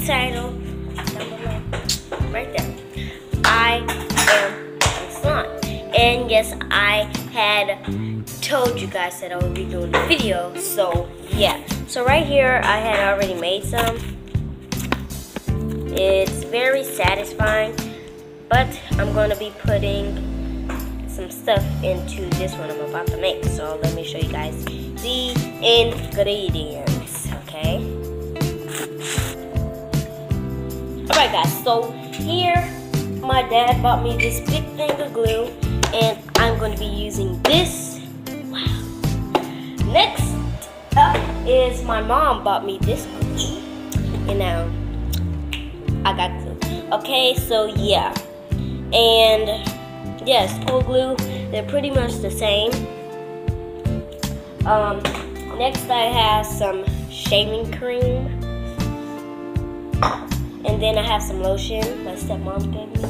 title down below, right there. I am a slime. And yes, I had told you guys that I would be doing a video, so yeah. So right here, I had already made some. It's very satisfying, but I'm going to be putting some stuff into this one I'm about to make. So let me show you guys the ingredients, okay? Alright guys, so here my dad bought me this big thing of glue, and I'm going to be using this. Wow. Next up is my mom bought me this glue, and now I got glue. Okay, so yeah. And yes, school glue, they're pretty much the same. Next I have some shaving cream. And then I have some lotion my stepmom gave me.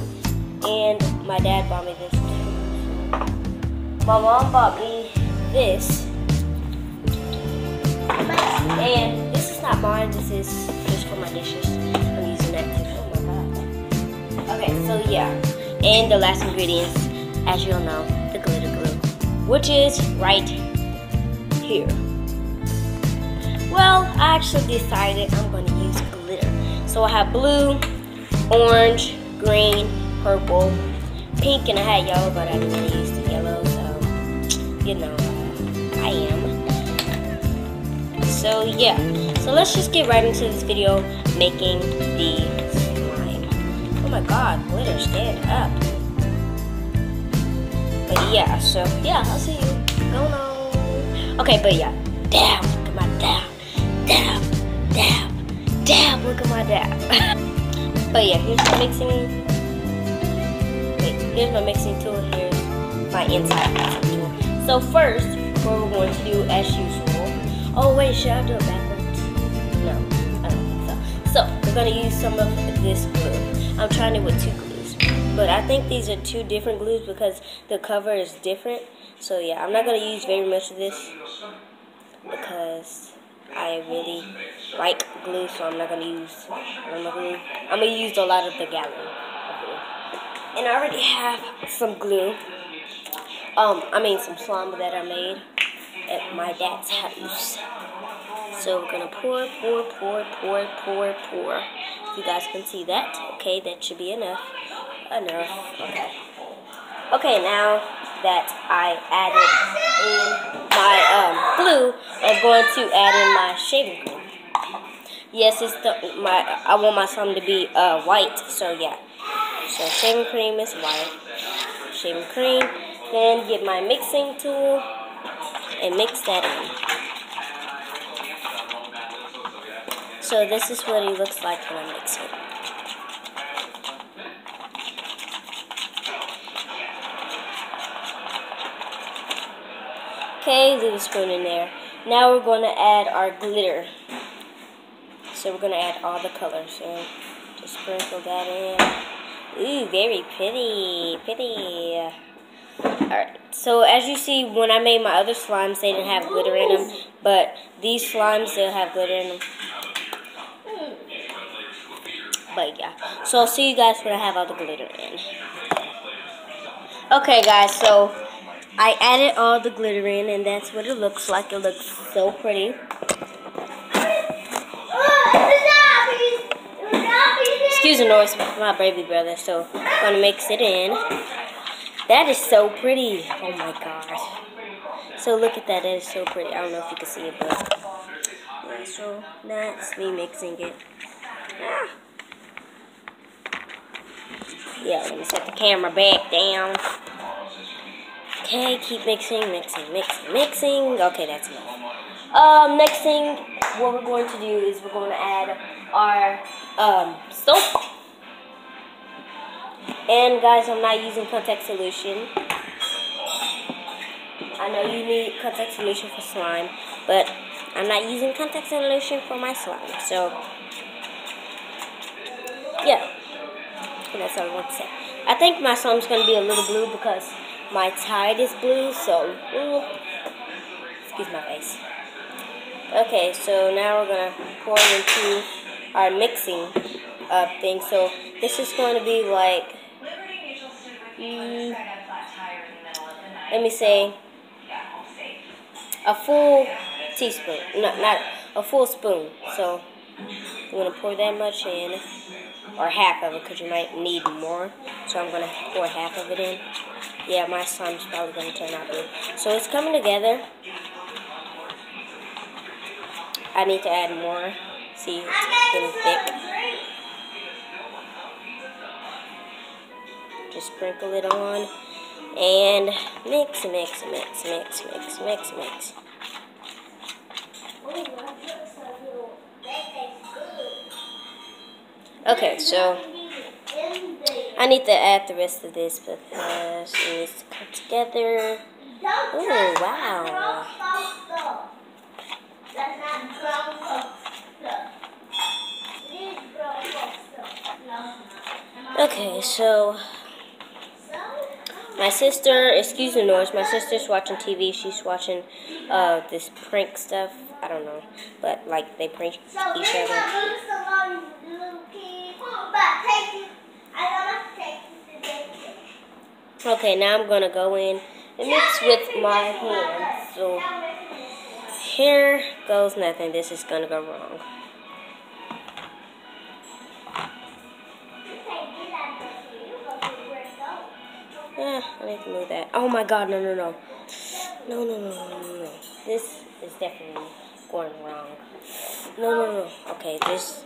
And my dad bought me this too. My mom bought me this. And this is not mine, this is just for my dishes. I'm using that too. Oh my god. Okay, so yeah. And the last ingredients, as you'll know, the glitter glue, which is right here. Well, I actually decided I'm going to use glitter. So I have blue, orange, green, purple, pink, and I had yellow, but I didn't want to use the yellow, so, you know, I am. So yeah, so let's just get right into this video, making the slime. Oh my god, glitter, stand up. But yeah, so yeah, I'll see you. Go on. Okay, but yeah, dab, look at my dab. Dab, dab, dab, look at my dab. But yeah, here's my mixing. Wait, here's my mixing tool. Here's my inside mixing tool. So first, what we're going to do as usual. Oh wait, should I do it backwards? No, I don't think so. So we're gonna use some of this glue. I'm trying it with two glues, but I think these are two different glues because the cover is different. So yeah, I'm not gonna use very much of this because I really like glue, so I'm not gonna use glue. I'm gonna use a lot of the gallon of glue. And I already have some glue. Some slime that I made at my dad's house. So we're gonna pour. You guys can see that. Okay, that should be enough. Okay. Okay, now that I added in my glue, I'm going to add in my shaving cream. Yes, I want my slime to be white, so yeah. So shaving cream is white. Shaving cream. Then get my mixing tool and mix that in. So this is what it looks like when I mix it. Okay, leave a spoon in there. Now we're going to add our glitter. So we're going to add all the colors in. Just sprinkle that in. Ooh, very pretty, pretty. Alright, so as you see, when I made my other slimes, they didn't have glitter in them. But these slimes, they'll have glitter in them. But yeah, so I'll see you guys when I have all the glitter in. Okay guys, so I added all the glitter in, and that's what it looks like. It looks so pretty. Excuse the noise, my baby brother. So I'm gonna mix it in. That is so pretty. Oh my gosh. So look at that. That is so pretty. I don't know if you can see it, but yeah, so that's me mixing it. Ah. Yeah, let me set the camera back down. Okay, keep mixing. Okay, that's enough. Next thing, what we're going to do is we're going to add our soap. And guys, I'm not using contact solution. I know you need contact solution for slime, but I'm not using contact solution for my slime. So, yeah. And that's all I want to say. I think my slime's going to be a little blue because my tide is blue, so, excuse my face. Okay, so now we're going to pour it into our mixing thing. So this is going to be like, let me say, a full teaspoon. No, not a full spoon. So I'm going to pour that much in, or half of it, because you might need more. So I'm going to pour half of it in. Yeah, my slime's probably going to turn out good. So it's coming together. I need to add more. See, it's getting thick. Just sprinkle it on and mix, mix, mix, mix, mix, mix, mix. Okay, so I need to add the rest of this because it needs to come together. Oh, wow. Okay, so my sister, excuse the noise, my sister's watching TV. She's watching this prank stuff. I don't know, but like they prank each other. Okay, now I'm gonna go in and mix with my hands. So here goes nothing. This is gonna go wrong. I need to move that. Oh my God, no, no, no. No, no, no, no, no, no. This is definitely going wrong. No, no, no. Okay, this,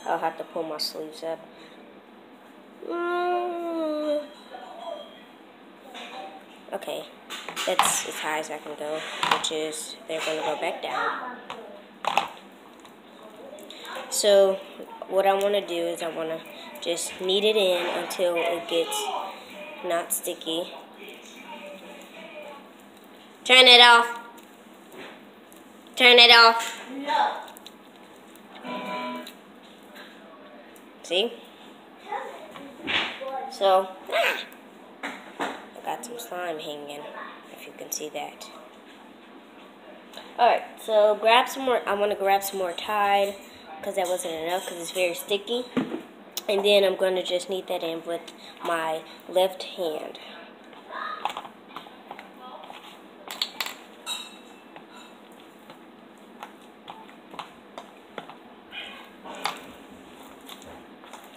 I'll have to pull my sleeves up. Okay, that's as high as I can go, which is, they're gonna go back down. So, what I wanna do is I wanna just knead it in until it gets not sticky. Turn it off. Turn it off. No. See? So, I got some slime hanging, if you can see that. Alright, so grab some more. I want to grab some more Tide, because that wasn't enough, because it's very sticky. And then I'm going to just knead that in with my left hand.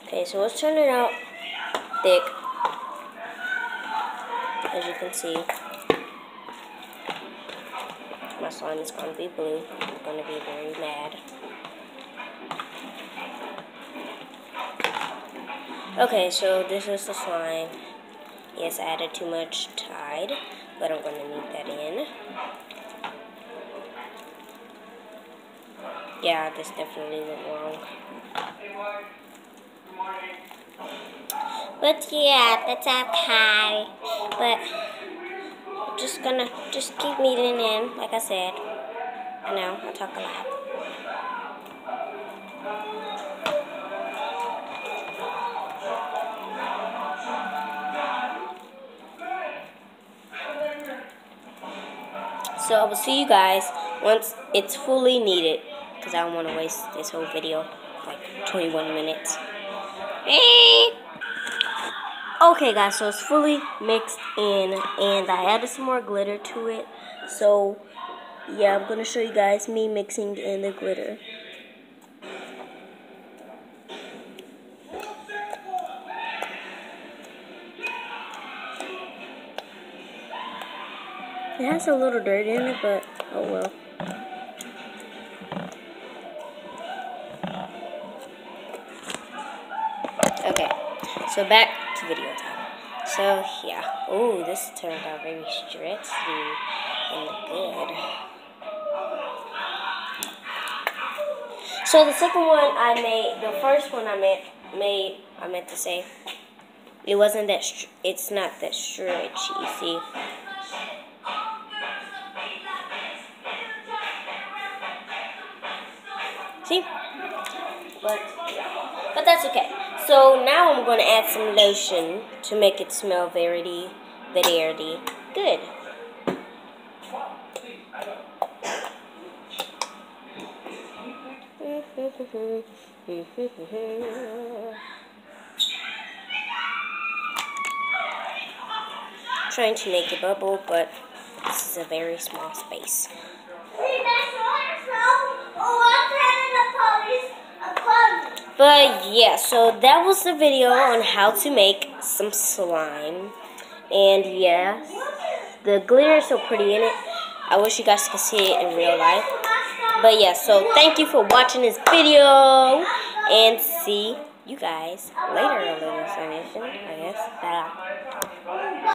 Okay, so it's turning out thick, as you can see. My slime is going to be blue. I'm going to be very mad. Okay, so this is the slime. Yes, I added too much Tide, but I'm going to knead that in. Yeah, this definitely went wrong. But yeah, that's okay. But I'm just gonna keep kneading in, like I said. I know, I talk a lot. So I will see you guys once it's fully kneaded, because I don't want to waste this whole video, like 21 minutes. Okay guys, so it's fully mixed in, and I added some more glitter to it. So yeah, I'm going to show you guys me mixing in the glitter. It has a little dirt in it, but oh well. Okay, so back to video time. So yeah, oh, this turned out very stretchy and good. So the second one I made, the first one I meant to say, it wasn't that, it's not that stretchy, see? See? But that's okay. So now I'm going to add some lotion to make it smell very good. Trying to make a bubble, but this is a very small space. But yeah, so that was the video on how to make some slime. And yeah, the glitter is so pretty in it. I wish you guys could see it in real life. But yeah, so thank you for watching this video. And see you guys later, Little Star Nation, I guess. Bye.